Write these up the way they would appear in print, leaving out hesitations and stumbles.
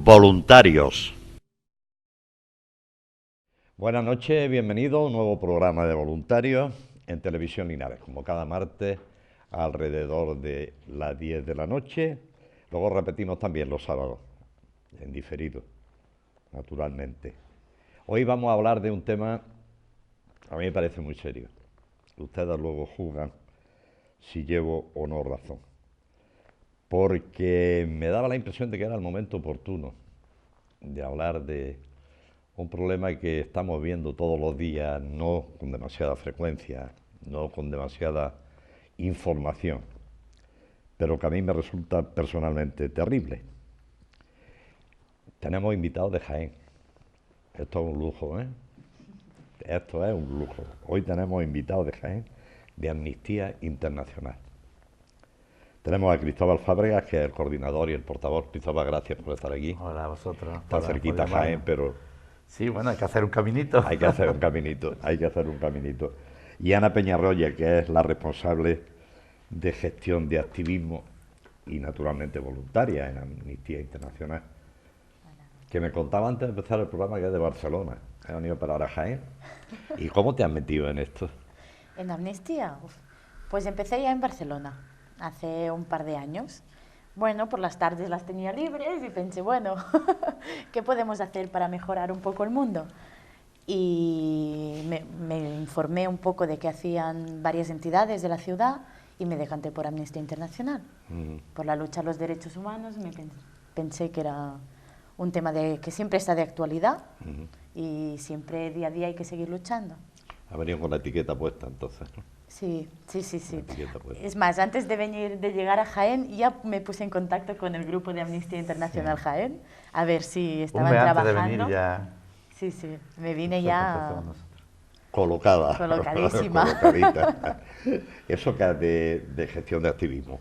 Voluntarios. Buenas noches, bienvenidos a un nuevo programa de voluntarios en Televisión Linares, como cada martes alrededor de las 10 de la noche. Luego repetimos también los sábados, en diferido, naturalmente. Hoy vamos a hablar de un tema, a mí me parece muy serio. Ustedes luego juzgan si llevo o no razón, porque me daba la impresión de que era el momento oportuno de hablar de un problema que estamos viendo todos los días, no con demasiada frecuencia, no con demasiada información, pero que a mí me resulta personalmente terrible. Tenemos invitados de Jaén. Esto es un lujo, ¿eh? Esto es un lujo. Hoy tenemos invitados de Jaén, de Amnistía Internacional. Tenemos a Cristóbal Fábregas, que es el coordinador y el portavoz. Cristóbal, gracias por estar aquí. Hola a vosotros. Está cerquita Jaén, pero... Sí, bueno, hay que hacer un caminito. Hay que hacer un caminito, hay que hacer un caminito. Y Ana Peñarroya, que es la responsable de gestión de activismo y naturalmente voluntaria en Amnistía Internacional, que me contaba antes de empezar el programa que es de Barcelona. He venido para ahora a Jaén. ¿Y cómo te has metido en esto? ¿En Amnistía? Pues empecé ya en Barcelona, hace un par de años. Bueno, por las tardes las tenía libres y pensé, bueno, ¿qué podemos hacer para mejorar un poco el mundo? Y me informé un poco de qué hacían varias entidades de la ciudad y me decanté por Amnistía Internacional. Por la lucha a los derechos humanos pensé que era un tema que siempre está de actualidad y siempre día a día hay que seguir luchando. Ha venido con la etiqueta puesta entonces, ¿no? Sí. Es más, antes de llegar a Jaén, ya me puse en contacto con el grupo de Amnistía Internacional Jaén, a ver si estaban trabajando. Antes de venir ya... Sí, me vine ya colocada. Colocadísima. Colocadita. ¿Eso que es de gestión de activismo?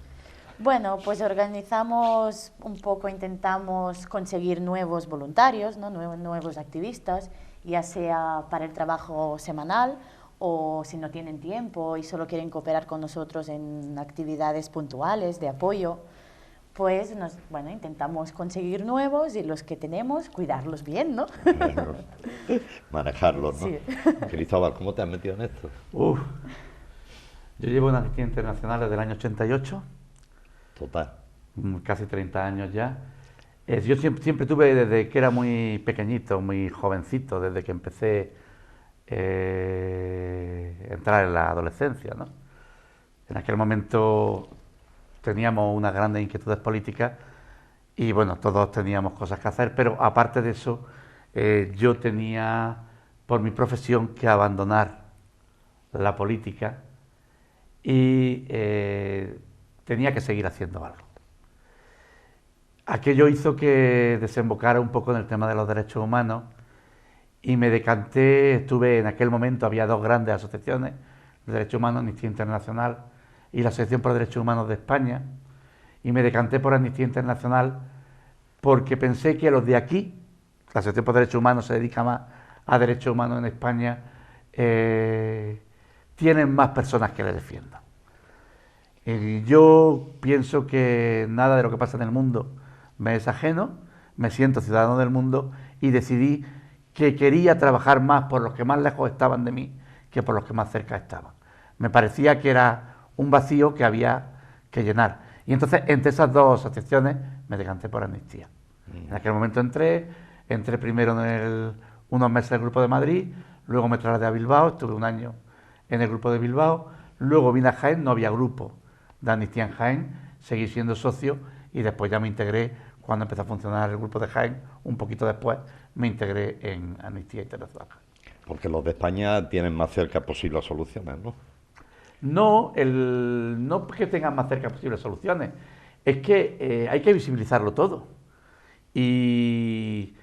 Bueno, pues organizamos un poco, intentamos conseguir nuevos voluntarios, ¿no? Nuevos activistas, ya sea para el trabajo semanal o si no tienen tiempo y solo quieren cooperar con nosotros en actividades puntuales de apoyo, pues intentamos conseguir nuevos y los que tenemos, cuidarlos bien, ¿no? Manejarlos, ¿no? Sí. Cristóbal, ¿cómo te has metido en esto? Yo llevo en Amnistía Internacional desde el año 88. Total. Casi 30 años ya. Yo siempre tuve, desde que era muy pequeñito, muy jovencito, desde que empecé entrar en la adolescencia, ¿no? En aquel momento teníamos unas grandes inquietudes políticas y bueno, todos teníamos cosas que hacer, pero aparte de eso, yo tenía por mi profesión que abandonar la política y tenía que seguir haciendo algo. Aquello hizo que desembocara un poco en el tema de los derechos humanos y me decanté, en aquel momento había dos grandes asociaciones de derechos humanos, Amnistía Internacional y la Asociación por Derechos Humanos de España, y me decanté por Amnistía Internacional porque pensé que los de aquí, la Asociación por Derechos Humanos se dedica más a derechos humanos en España, tienen más personas que le defiendan. Yo pienso que nada de lo que pasa en el mundo me es ajeno, me siento ciudadano del mundo y decidí que quería trabajar más por los que más lejos estaban de mí que por los que más cerca estaban. Me parecía que era un vacío que había que llenar. Y entonces, entre esas dos asociaciones, me decanté por Amnistía. En aquel momento entré primero unos meses en el Grupo de Madrid, luego me trasladé a Bilbao, estuve un año en el Grupo de Bilbao, luego vine a Jaén, no había grupo de Amnistía en Jaén, seguí siendo socio y después ya me integré, cuando empezó a funcionar el Grupo de Jaén, un poquito después me integré en Amnistía Internacional. Porque los de España tienen más cerca posibles soluciones, ¿no? No que tengan más cerca posibles soluciones, es que hay que visibilizarlo todo. Y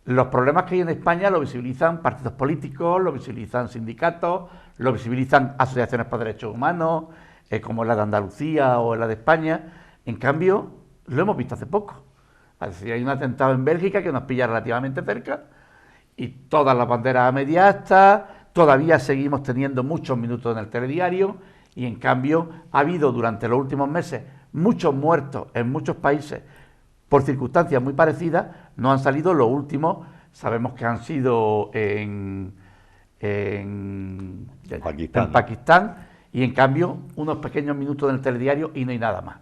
los problemas que hay en España lo visibilizan partidos políticos, lo visibilizan sindicatos, lo visibilizan asociaciones por derechos humanos, como la de Andalucía o la de España. En cambio, lo hemos visto hace poco. Es decir, hay un atentado en Bélgica que nos pilla relativamente cerca y todas las banderas a media asta, todavía seguimos teniendo muchos minutos en el telediario y en cambio ha habido durante los últimos meses muchos muertos en muchos países por circunstancias muy parecidas, No han salido los últimos, sabemos que han sido Pakistán. en Pakistán, y en cambio unos pequeños minutos en el telediario y no hay nada más.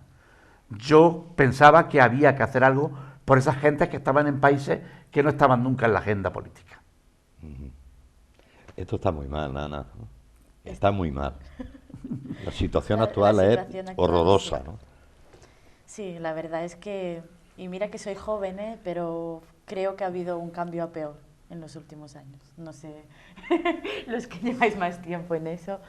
Yo pensaba que había que hacer algo por esas gentes que estaban en países que no estaban nunca en la agenda política. Esto está muy mal, Ana. ¿No? Está muy mal. La situación La actual situación es actual, horrorosa, sí. ¿no? Sí, la verdad es que, y mira que soy joven, pero creo que ha habido un cambio a peor en los últimos años. No sé, los que lleváis más tiempo en eso,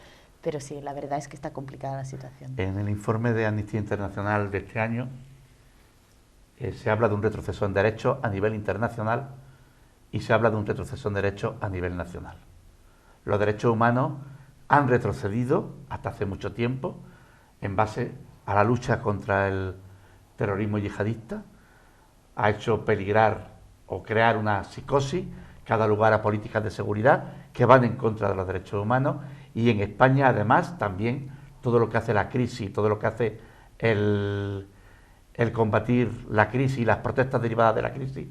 pero sí, la verdad es que está complicada la situación. En el informe de Amnistía Internacional de este año se habla de un retroceso en derechos a nivel internacional y se habla de un retroceso en derechos a nivel nacional. Los derechos humanos han retrocedido hasta hace mucho tiempo en base a la lucha contra el terrorismo yihadista, ha hecho peligrar o crear una psicosis cada lugar a políticas de seguridad que van en contra de los derechos humanos, y en España además también todo lo que hace la crisis, todo lo que hace el combatir la crisis y las protestas derivadas de la crisis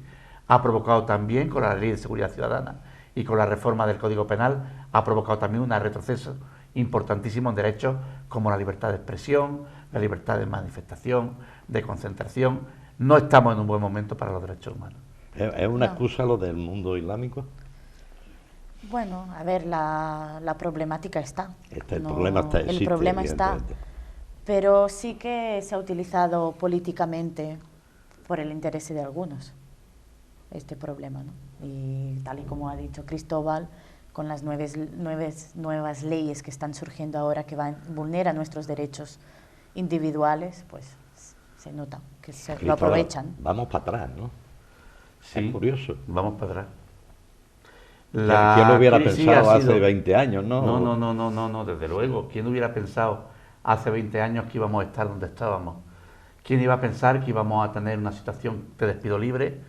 ha provocado también, con la Ley de Seguridad Ciudadana y con la reforma del Código Penal, ha provocado también un retroceso importantísimo en derechos como la libertad de expresión, la libertad de manifestación, de concentración. No estamos en un buen momento para los derechos humanos. ¿Es una No. excusa lo del mundo islámico? Bueno, a ver, la problemática está. El problema está, El existe, problema está, evidentemente. pero sí que se ha utilizado políticamente por el interés de algunos este problema, ¿no? Y tal y como ha dicho Cristóbal, con las nuevas leyes que están surgiendo ahora que vulneran nuestros derechos individuales, pues se nota que lo Cristóbal, aprovechan. Vamos para atrás, ¿no? Sí, Es curioso. vamos para atrás. ¿Quién lo hubiera crisis pensado ha sido- hace 20 años, no? No, desde luego. ¿Quién hubiera pensado hace 20 años que íbamos a estar donde estábamos? ¿Quién iba a pensar que íbamos a tener una situación de despido libre?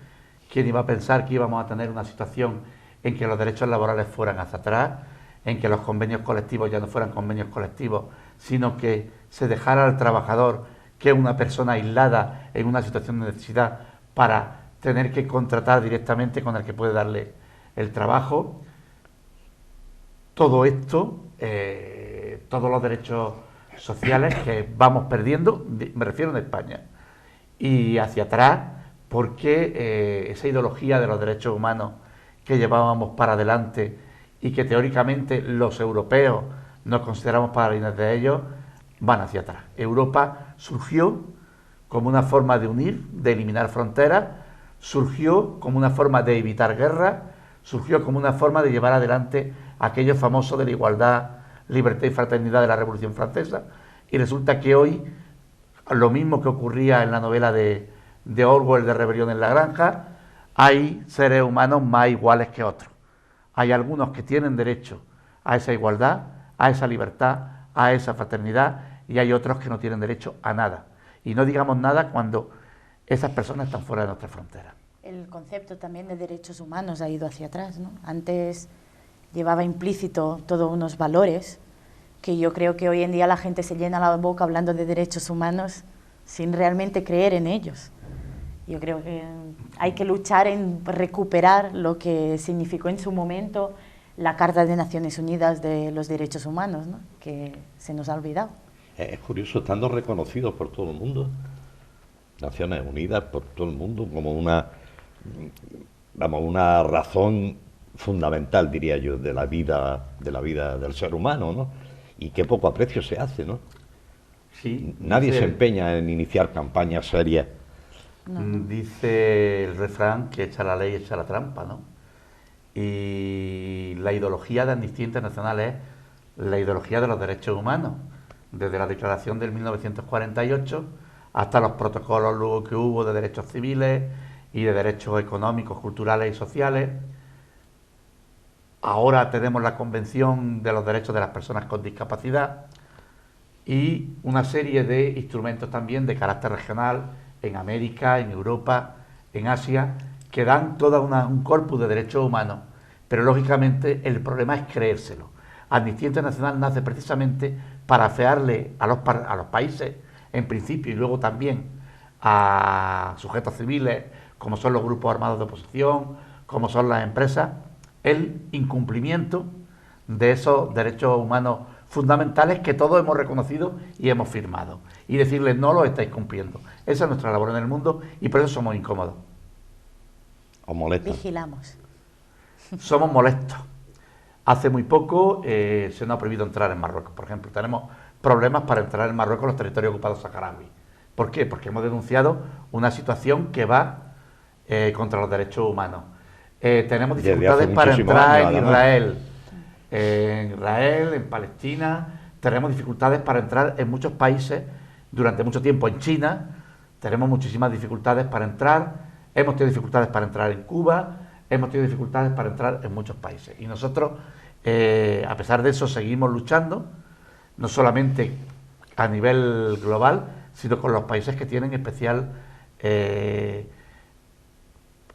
¿Quién iba a pensar que íbamos a tener una situación en que los derechos laborales fueran hacia atrás, en que los convenios colectivos ya no fueran convenios colectivos, sino que se dejara al trabajador, que es una persona aislada en una situación de necesidad, para tener que contratar directamente con el que puede darle el trabajo? Todo esto, todos los derechos sociales que vamos perdiendo, me refiero en España, y hacia atrás, porque esa ideología de los derechos humanos que llevábamos para adelante y que teóricamente los europeos nos consideramos paladines de ellos, van hacia atrás. Europa surgió como una forma de unir, de eliminar fronteras, surgió como una forma de evitar guerras, surgió como una forma de llevar adelante aquello famoso de la igualdad, libertad y fraternidad de la Revolución Francesa, y resulta que hoy lo mismo que ocurría en la novela de Orwell de Rebelión en la Granja, hay seres humanos más iguales que otros. Hay algunos que tienen derecho a esa igualdad, a esa libertad, a esa fraternidad, y hay otros que no tienen derecho a nada. Y no digamos nada cuando esas personas están fuera de nuestra frontera. El concepto también de derechos humanos ha ido hacia atrás, ¿no? Antes llevaba implícito todos unos valores que yo creo que hoy en día la gente se llena la boca hablando de derechos humanos sin realmente creer en ellos. Yo creo que hay que luchar en recuperar lo que significó en su momento la Carta de Naciones Unidas de los Derechos Humanos, ¿no? Que se nos ha olvidado. Es curioso, estando reconocidos por todo el mundo, Naciones Unidas, por todo el mundo, como una razón fundamental, diría yo, de la vida del ser humano, ¿no? Y qué poco aprecio se hace, ¿no? Sí, Nadie se empeña en iniciar campañas serias. Dice el refrán que echa la ley, echa la trampa, ¿no? Y la ideología de Amnistía Internacional es la ideología de los derechos humanos, desde la Declaración del 1948 hasta los protocolos luego que hubo de derechos civiles y de derechos económicos, culturales y sociales. Ahora tenemos la Convención de los Derechos de las Personas con Discapacidad y una serie de instrumentos también de carácter regional en América, en Europa, en Asia, que dan todo un corpus de derechos humanos, pero lógicamente el problema es creérselo. Amnistía Internacional nace precisamente para afearle a los países, en principio, y luego también a sujetos civiles como son los grupos armados de oposición, como son las empresas, el incumplimiento de esos derechos humanos fundamentales que todos hemos reconocido y hemos firmado. Y decirles, no los estáis cumpliendo. Esa es nuestra labor en el mundo y por eso somos incómodos. ¿Os molesta? Vigilamos. Somos molestos. Hace muy poco se nos ha prohibido entrar en Marruecos, por ejemplo. Tenemos problemas para entrar en Marruecos, los territorios ocupados saharauis. ¿Por qué? Porque hemos denunciado una situación que va contra los derechos humanos. Tenemos dificultades para entrar en Israel, en Palestina. Tenemos dificultades para entrar en muchos países durante mucho tiempo. En China tenemos muchísimas dificultades para entrar. Hemos tenido dificultades para entrar en Cuba. Hemos tenido dificultades para entrar en muchos países. Y nosotros, a pesar de eso, seguimos luchando, no solamente a nivel global, sino con los países que tienen especial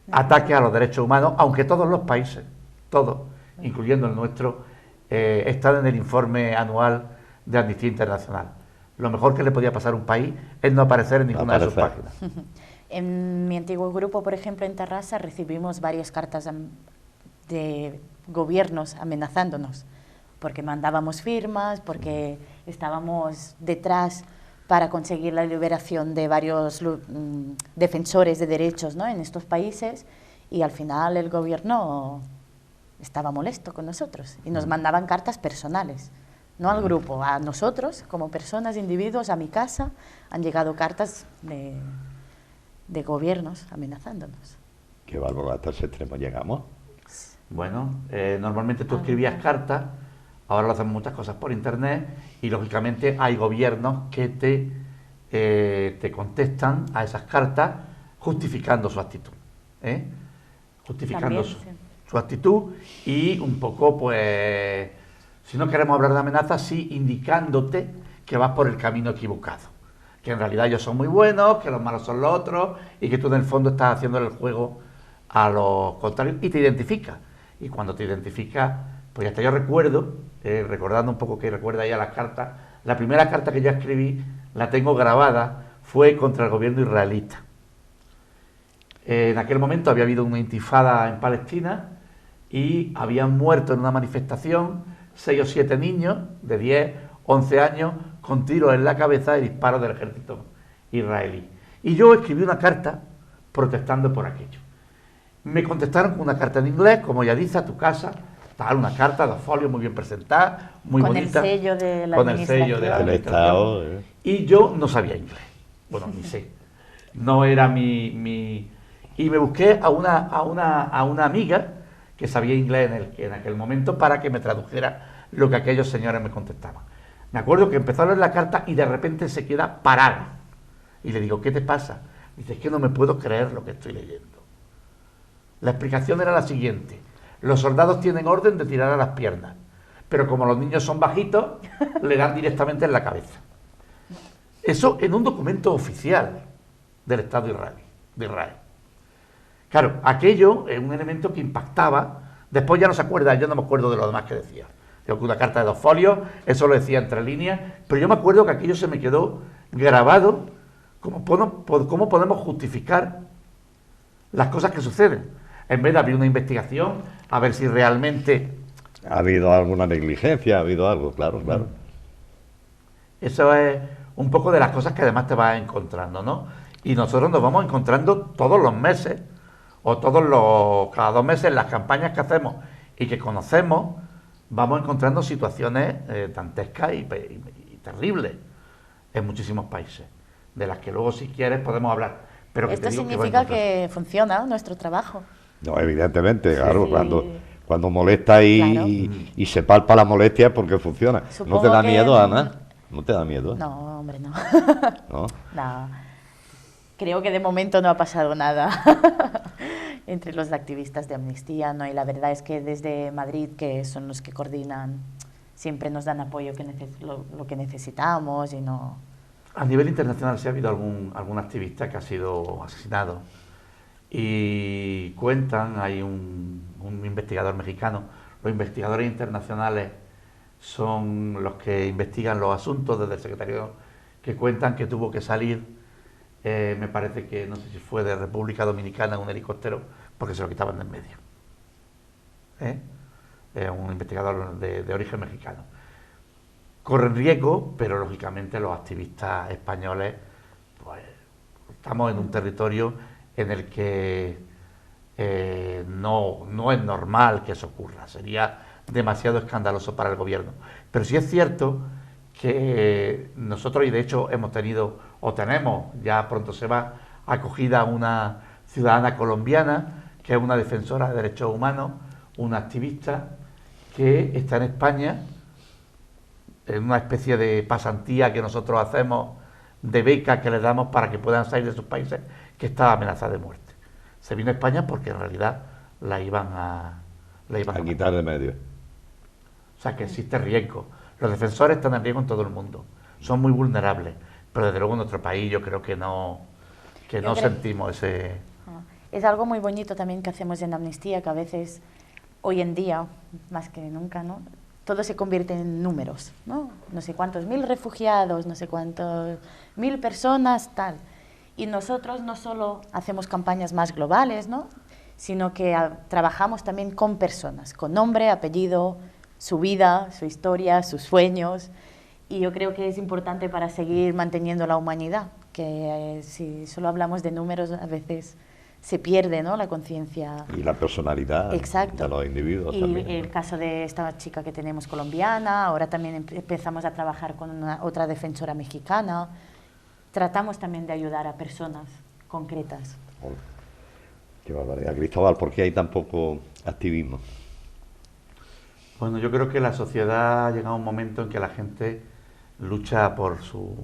ataque a los derechos humanos, aunque todos los países, todos, incluyendo el nuestro, están en el informe anual de Amnistía Internacional. Lo mejor que le podía pasar a un país es no aparecer en ninguna de sus páginas. En mi antiguo grupo, por ejemplo, en Tarrasa, recibimos varias cartas de gobiernos amenazándonos, porque mandábamos firmas, porque estábamos detrás para conseguir la liberación de varios defensores de derechos, ¿no?, en estos países, y al final el gobierno estaba molesto con nosotros y nos mandaban cartas personales, no al grupo, a nosotros como personas, individuos, a mi casa, han llegado cartas de gobiernos amenazándonos. Qué bárbaro, hasta ese extremo llegamos. Bueno, normalmente tú escribías cartas, ahora lo hacen muchas cosas por internet y lógicamente hay gobiernos que te contestan a esas cartas justificando su actitud, justificando También, su actitud y un poco, pues, si no queremos hablar de amenazas, sí indicándote que vas por el camino equivocado, que en realidad ellos son muy buenos, que los malos son los otros y que tú en el fondo estás haciendo el juego a los contrarios y te identifica. Y cuando te identifica, pues hasta yo recuerdo, recordando un poco que recuerda ya las cartas, la primera carta que yo escribí, la tengo grabada, fue contra el gobierno israelita. En aquel momento había habido una intifada en Palestina y habían muerto en una manifestación 6 o 7 niños de 10, 11 años con tiros en la cabeza y disparos del ejército israelí. Y yo escribí una carta protestando por aquello. Me contestaron con una carta en inglés, como ya dice, a tu casa, tal, una carta de 2 folios muy bien presentada, muy bonita. Con el sello de la con el sello de la Estado. Y yo no sabía inglés. Bueno, ni sé. No era mi... Y me busqué a una amiga que sabía inglés en aquel momento para que me tradujera lo que aquellos señores me contestaban. Me acuerdo que empezó a leer la carta y de repente se queda parado. Y le digo, ¿qué te pasa? Dice, es que no me puedo creer lo que estoy leyendo. La explicación era la siguiente. Los soldados tienen orden de tirar a las piernas, pero como los niños son bajitos, le dan directamente en la cabeza. Eso en un documento oficial del Estado de Israel. Claro, aquello es un elemento que impactaba. Después ya no se acuerda, yo no me acuerdo de lo demás que decía. Creo que una carta de 2 folios, eso lo decía entre líneas, pero yo me acuerdo que aquello se me quedó grabado. ¿Cómo podemos justificar las cosas que suceden? En vez de abrir una investigación, a ver si realmente... ¿Ha habido alguna negligencia? ¿Ha habido algo? Claro, claro. Eso es un poco de las cosas que además te vas encontrando, ¿no? Y nosotros nos vamos encontrando todos los meses, o cada 2 meses, las campañas que hacemos y que conocemos, vamos encontrando situaciones dantescas y terribles en muchísimos países, de las que luego, si quieres, podemos hablar. Pero esto significa que funciona nuestro trabajo. No, evidentemente, claro, Sí. cuando molesta Claro. y se palpa la molestia es porque funciona. Supongo ¿No te da que miedo, Ana? ¿No te da miedo? No, hombre, no. ¿No? No. Creo que de momento no ha pasado nada entre los activistas de Amnistía, ¿no? Y la verdad es que desde Madrid, que son los que coordinan, siempre nos dan apoyo lo que necesitamos y no... A nivel internacional sí ha habido algún activista que ha sido asesinado. Y cuentan, hay un investigador mexicano, los investigadores internacionales son los que investigan los asuntos desde el secretario, que cuentan que tuvo que salir me parece que, no sé si fue de República Dominicana, un helicóptero, porque se lo quitaban de en medio. Un investigador de origen mexicano. Corren riesgo, pero lógicamente los activistas españoles, pues estamos en un territorio en el que no es normal que eso ocurra, sería demasiado escandaloso para el gobierno. Pero sí es cierto que nosotros, y de hecho hemos tenido, o tenemos, ya pronto se va, acogida una ciudadana colombiana, que es una defensora de derechos humanos, una activista, que está en España, en una especie de pasantía que nosotros hacemos, de beca que les damos para que puedan salir de sus países, que está amenazada de muerte. Se vino a España porque en realidad la iban a quitar de medio. O sea que existe riesgo. Los defensores están en riesgo en todo el mundo. Son muy vulnerables. Pero desde luego en nuestro país yo creo que no sentimos ese... Es algo muy bonito también que hacemos en Amnistía, que a veces, hoy en día, más que nunca, ¿no?, todo se convierte en números, ¿no? No sé cuántos mil refugiados, no sé cuántos mil personas, tal. Y nosotros no solo hacemos campañas más globales, ¿no?, sino que trabajamos también con personas, con nombre, apellido, su vida, su historia, sus sueños. Y yo creo que es importante para seguir manteniendo la humanidad, que si solo hablamos de números a veces se pierde, ¿no?, la conciencia. Y la personalidad. Exacto. De los individuos y también. El caso de esta chica que tenemos colombiana, ahora también empezamos a trabajar con otra defensora mexicana. Tratamos también de ayudar a personas concretas. Qué barbaridad. Cristóbal, ¿por qué hay tan poco activismo? Bueno, yo creo que la sociedad ha llegado a un momento en que la gente lucha por su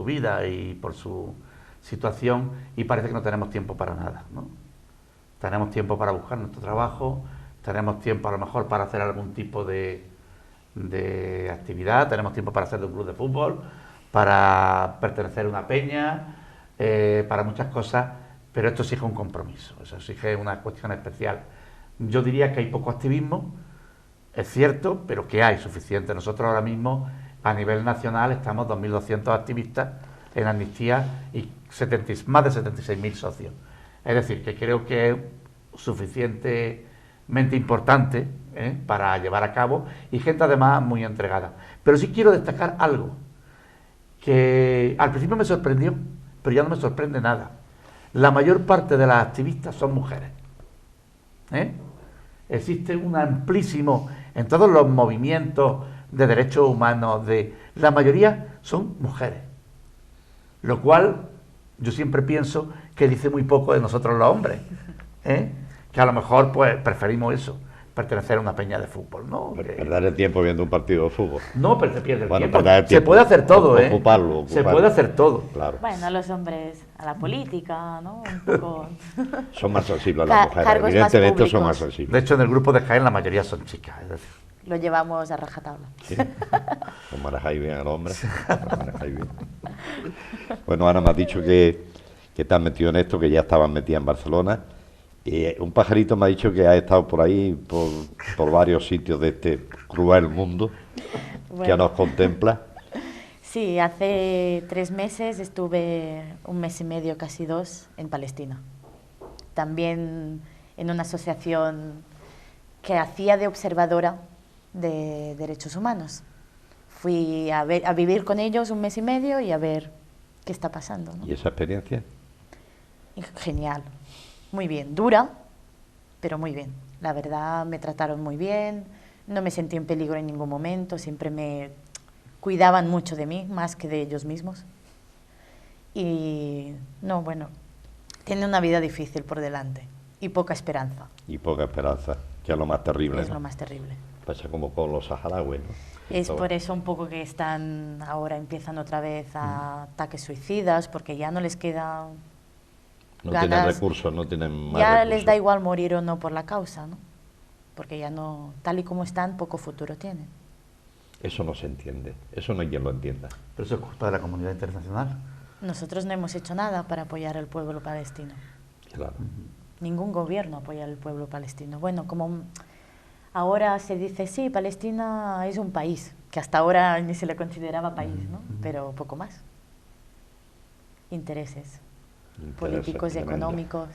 vida y por su situación, y parece que no tenemos tiempo para nada, ¿no? Tenemos tiempo para buscar nuestro trabajo, tenemos tiempo a lo mejor para hacer algún tipo de actividad, tenemos tiempo para hacer de un club de fútbol, para pertenecer a una peña, para muchas cosas, pero esto exige un compromiso, eso exige una cuestión especial. Yo diría que hay poco activismo, es cierto, pero que hay suficiente. Nosotros ahora mismo, a nivel nacional, estamos 2.200 activistas en Amnistía y más de 76.000 socios. Es decir, que creo que es suficientemente importante para llevar a cabo, y gente además muy entregada. Pero sí quiero destacar algo que al principio me sorprendió, pero ya no me sorprende nada. La mayor parte de las activistas son mujeres. Existe un amplísimo, en todos los movimientos de derechos humanos, la mayoría son mujeres. Lo cual yo siempre pienso que dice muy poco de nosotros los hombres, que a lo mejor pues preferimos eso, pertenecer a una peña de fútbol, ¿no? Perder el tiempo viendo un partido de fútbol. No, pero se pierde el tiempo. Perder el tiempo. Se puede hacer todo, ocuparlo. Se puede hacer todo. Claro. Bueno, a los hombres, a la política, ¿no? Un poco... Son más sensibles las mujeres, cargos evidentemente más son más públicos. sensibles. De hecho, en el grupo de Jaén la mayoría son chicas, es decir. Lo llevamos a rajatabla. Sí. Os manejáis bien al hombre. Os manejáis bien. Bueno, Ana, me has dicho que te has metido en esto, que ya estabas metida en Barcelona. Un pajarito me ha dicho que has estado por ahí, por varios sitios de este cruel mundo que nos contempla. Sí, hace 3 meses estuve 1 mes y medio, casi 2, en Palestina. También en una asociación que hacía de observadora de derechos humanos. Fui a vivir con ellos 1 mes y medio y a ver qué está pasando, ¿no? ¿Y esa experiencia? Genial, muy bien, dura, pero muy bien. La verdad, me trataron muy bien, no me sentí en peligro en ningún momento, siempre me cuidaban mucho de mí, más que de ellos mismos. Y no, bueno, tiene una vida difícil por delante y poca esperanza. Y poca esperanza, que es lo más terrible, Es ¿no? lo más terrible. Pasa como con los saharauis, ¿no? Es por eso un poco que empiezan otra vez a ataques suicidas, porque ya no les queda No ganas, tienen recursos, no tienen más ya recursos. les da igual morir o no por la causa, ¿no? Porque ya no, tal y como están, poco futuro tienen. Eso no se entiende, eso no hay quien lo entienda. Pero eso es culpa de la comunidad internacional. Nosotros no hemos hecho nada para apoyar al pueblo palestino. Claro. Ningún gobierno apoya al pueblo palestino. Bueno, como ahora se dice, sí, Palestina es un país, que hasta ahora ni se le consideraba país, ¿no? Pero poco más. intereses Interesa, políticos y tremendo. económicos.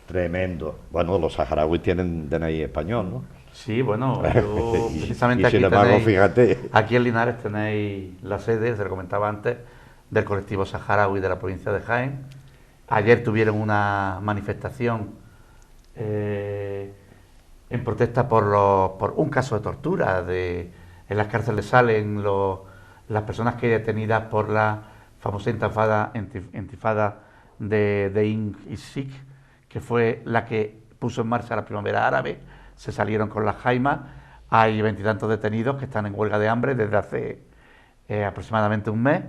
Tremendo. Bueno, los saharauis tienen DNI español, ¿no? Sí, bueno, yo Y precisamente sin aquí embargo, tenéis, fíjate. aquí en Linares tenéis la sede, se lo comentaba antes, del colectivo saharaui de la provincia de Jaén. Ayer tuvieron una manifestación en protesta por un caso de tortura. En las cárceles salen las personas que hay detenidas por la famosa intifada de Ing y Sik, que fue la que puso en marcha la primavera árabe. Se salieron con las jaimas. Hay veintitantos detenidos que están en huelga de hambre desde hace aproximadamente un mes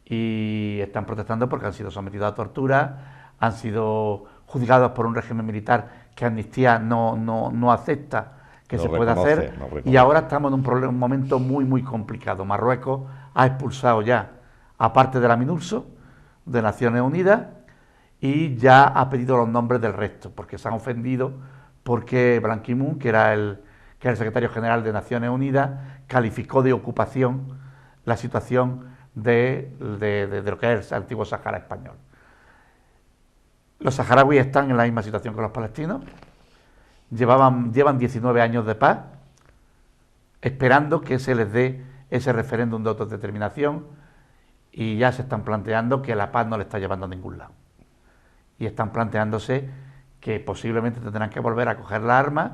y están protestando porque han sido sometidos a tortura, han sido juzgados por un régimen militar que Amnistía no acepta que No se pueda reconoce, hacer, no reconoce. y ahora estamos en un momento muy complicado. Marruecos ha expulsado ya a parte de la MINURSO, de Naciones Unidas, y ya ha pedido los nombres del resto, porque se han ofendido porque Ban Ki-moon, que era el secretario general de Naciones Unidas, calificó de ocupación la situación de lo que es el antiguo Sahara español. Los saharauis están en la misma situación que los palestinos, llevan 19 años de paz, esperando que se les dé ese referéndum de autodeterminación, y ya se están planteando que la paz no le está llevando a ningún lado. Y están planteándose que posiblemente tendrán que volver a coger las armas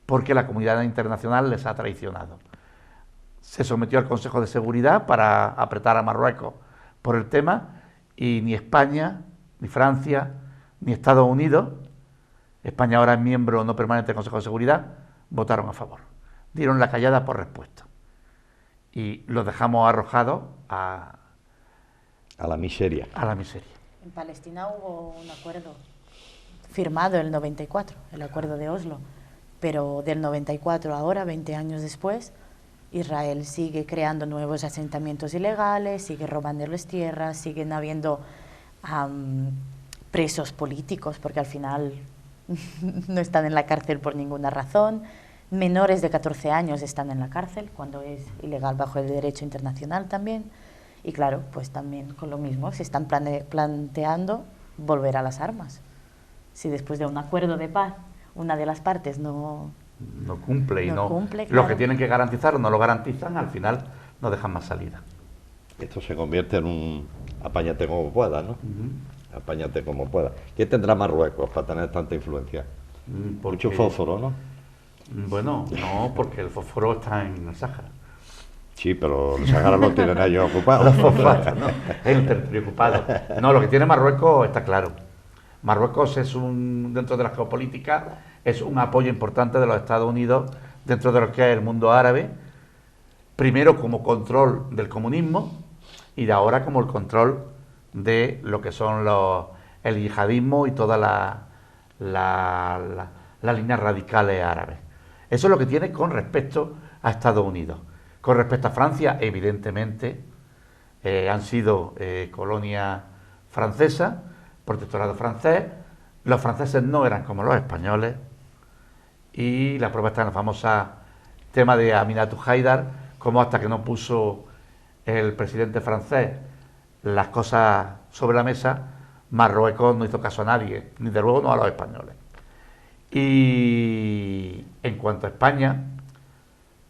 porque la comunidad internacional les ha traicionado. Se sometió al Consejo de Seguridad para apretar a Marruecos por el tema, y ni España, ni Francia, ni Estados Unidos, España ahora es miembro no permanente del Consejo de Seguridad, votaron a favor. Dieron la callada por respuesta. Y los dejamos arrojados a la miseria. a la miseria. En Palestina hubo un acuerdo firmado en el 94, el acuerdo de Oslo, pero del 94 ahora, 20 años después, Israel sigue creando nuevos asentamientos ilegales, sigue robándoles tierras, siguen habiendo presos políticos, porque al final no están en la cárcel por ninguna razón. Menores de 14 años están en la cárcel, cuando es ilegal bajo el derecho internacional también. Y claro, pues también con lo mismo, se están planteando volver a las armas. Si después de un acuerdo de paz una de las partes no cumple, y cumple, lo claro, que tienen que garantizar no lo garantizan, al final no dejan más salida. Esto se convierte en un apáñate como pueda, ¿no? Apáñate como pueda. ¿Qué tendrá Marruecos para tener tanta influencia? Mucho fósforo, ¿no? Bueno, no, porque el fósforo está en el Sáhara. Sí, pero el Sahara lo tienen ellos ocupados. Los fosfatos, ¿no? Es un territorio ocupado. No, lo que tiene Marruecos está claro. Marruecos es dentro de la geopolítica, es un apoyo importante de los Estados Unidos dentro de lo que es el mundo árabe, primero como control del comunismo y de ahora como el control de lo que son el yihadismo y todas las líneas radicales árabes. Eso es lo que tiene con respecto a Estados Unidos. Con respecto a Francia, evidentemente, han sido colonia francesa, protectorado francés. Los franceses no eran como los españoles, y la prueba está en el famoso tema de Aminatou Haidar, como hasta que no puso el presidente francés las cosas sobre la mesa, Marruecos no hizo caso a nadie, ni de luego no a los españoles. Y en cuanto a España,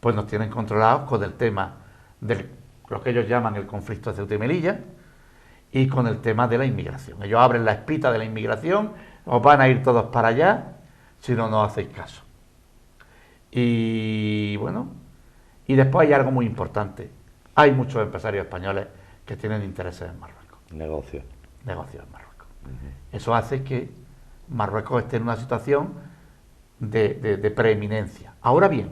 pues nos tienen controlados con el tema de lo que ellos llaman el conflicto de Ceuta y Melilla, y con el tema de la inmigración. Ellos abren la espita de la inmigración, os van a ir todos para allá si no nos hacéis caso. Y bueno, y después hay algo muy importante. Hay muchos empresarios españoles que tienen intereses en Marruecos. Negocios en Marruecos. Eso hace que Marruecos esté en una situación de preeminencia. Ahora bien,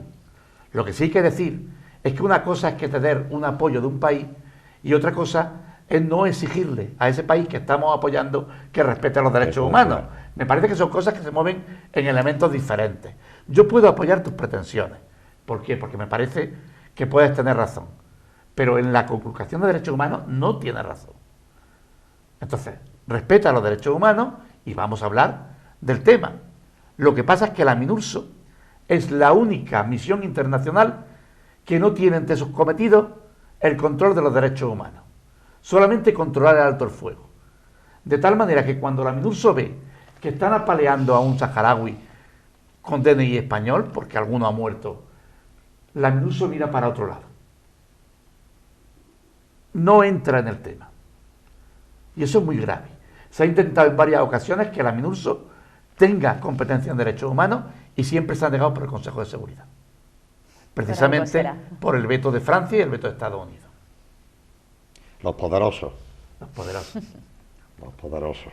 lo que sí hay que decir es que una cosa es que tener un apoyo de un país, y otra cosa es no exigirle a ese país que estamos apoyando que respete los derechos humanos. Me parece que son cosas que se mueven en elementos diferentes. Yo puedo apoyar tus pretensiones. ¿Por qué? Porque me parece que puedes tener razón. Pero en la conculcación de derechos humanos no tienes razón. Entonces, respeta los derechos humanos y vamos a hablar del tema. Lo que pasa es que la MINURSO es la única misión internacional que no tiene entre sus cometidos el control de los derechos humanos. Solamente controlar el alto el fuego. De tal manera que cuando la MINURSO ve que están apaleando a un saharaui con DNI español, porque alguno ha muerto, la MINURSO mira para otro lado. No entra en el tema. Y eso es muy grave. Se ha intentado en varias ocasiones que la MINURSO tenga competencia en derechos humanos y siempre se ha negado por el Consejo de Seguridad. Precisamente por el veto de Francia y el veto de Estados Unidos. Los poderosos. Los poderosos. Los poderosos.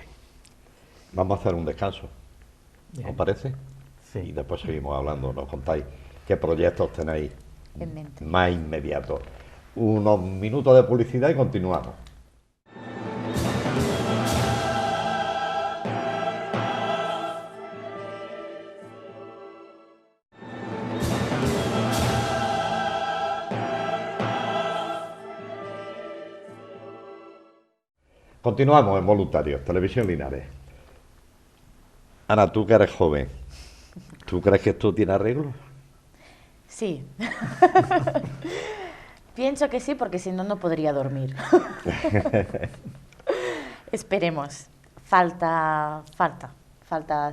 Vamos a hacer un descanso. Bien. ¿Os parece? Sí. Y después seguimos hablando. Nos contáis qué proyectos tenéis En mente. más inmediatos. Unos minutos de publicidad y continuamos. Continuamos en Voluntarios, Televisión Linares. Ana, tú que eres joven, ¿tú crees que esto tiene arreglo? Sí. Pienso que sí, porque si no, no podría dormir. Esperemos. Falta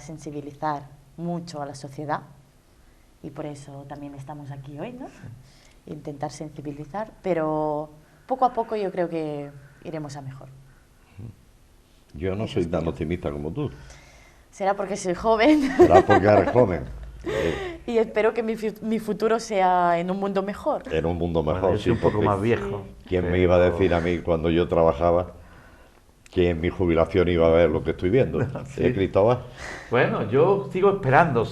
sensibilizar mucho a la sociedad y por eso también estamos aquí hoy, ¿no? Intentar sensibilizar, pero poco a poco yo creo que iremos a mejor. Yo no soy tan optimista como tú. Será porque soy joven. Será porque eres joven. Y espero que mi futuro sea en un mundo mejor. En un mundo mejor, Bueno, yo soy un poco porque más viejo. ¿quién me iba a decir a mí cuando yo trabajaba que en mi jubilación iba a ver lo que estoy viendo? Sí. Cristóbal? Bueno, yo sigo esperando,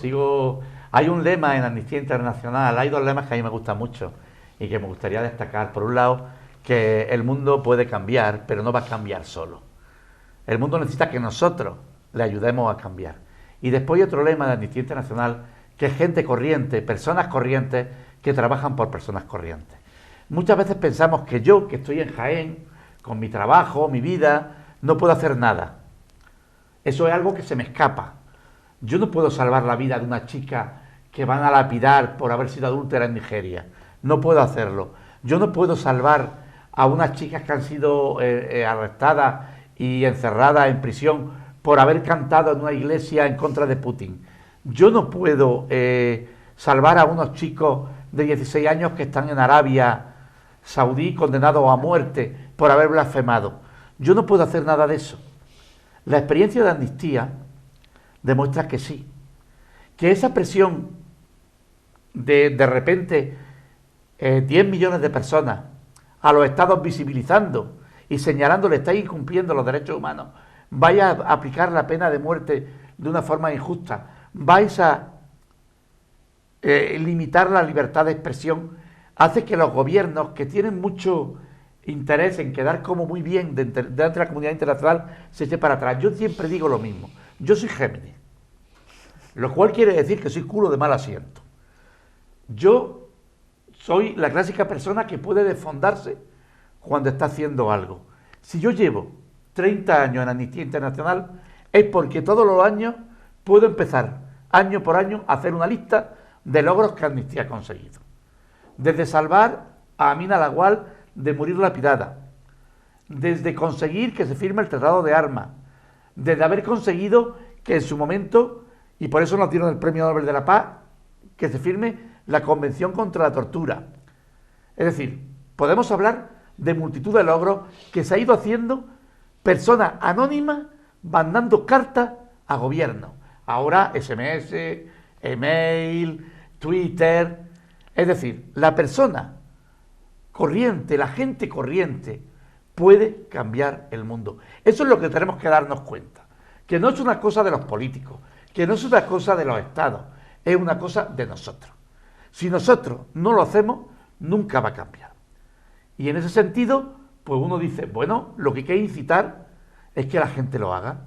Hay un lema en Amnistía Internacional, hay dos lemas que a mí me gustan mucho y que me gustaría destacar. Por un lado, que el mundo puede cambiar, pero no va a cambiar solo. El mundo necesita que nosotros le ayudemos a cambiar. Y después hay otro lema de Amnistía Internacional, que es gente corriente, personas corrientes que trabajan por personas corrientes. Muchas veces pensamos que yo, que estoy en Jaén, con mi trabajo, mi vida, no puedo hacer nada. Eso es algo que se me escapa. Yo no puedo salvar la vida de una chica que van a lapidar por haber sido adúltera en Nigeria. No puedo hacerlo. Yo no puedo salvar a unas chicas que han sido arrestadas y encerradas en prisión por haber cantado en una iglesia en contra de Putin. Yo no puedo salvar a unos chicos de 16 años que están en Arabia Saudí condenados a muerte por haber blasfemado. Yo no puedo hacer nada de eso. La experiencia de Amnistía demuestra que sí, que esa presión de repente 10 millones de personas a los estados visibilizando y señalándole estáis incumpliendo los derechos humanos, vais a aplicar la pena de muerte de una forma injusta, vais a limitar la libertad de expresión, hace que los gobiernos que tienen mucho interés en quedar como muy bien dentro de la comunidad internacional se eche para atrás. Yo siempre digo lo mismo, yo soy Géminis, lo cual quiere decir que soy culo de mal asiento. Yo soy la clásica persona que puede desfondarse cuando está haciendo algo. Si yo llevo 30 años en Amnistía Internacional es porque todos los años puedo empezar año por año a hacer una lista de logros que Amnistía ha conseguido. Desde salvar a Amina Lawal de morir lapidada, desde conseguir que se firme el Tratado de Armas, desde haber conseguido que en su momento, y por eso nos dieron el Premio Nobel de la Paz, que se firme la Convención contra la Tortura. Es decir, podemos hablar de multitud de logros que se ha ido haciendo personas anónimas mandando cartas a gobierno. Ahora SMS, email, Twitter. Es decir, la persona corriente, la gente corriente puede cambiar el mundo. Eso es lo que tenemos que darnos cuenta. Que no es una cosa de los políticos, que no es una cosa de los estados, es una cosa de nosotros. Si nosotros no lo hacemos, nunca va a cambiar. Y en ese sentido, pues uno dice, bueno, lo que hay que incitar es que la gente lo haga.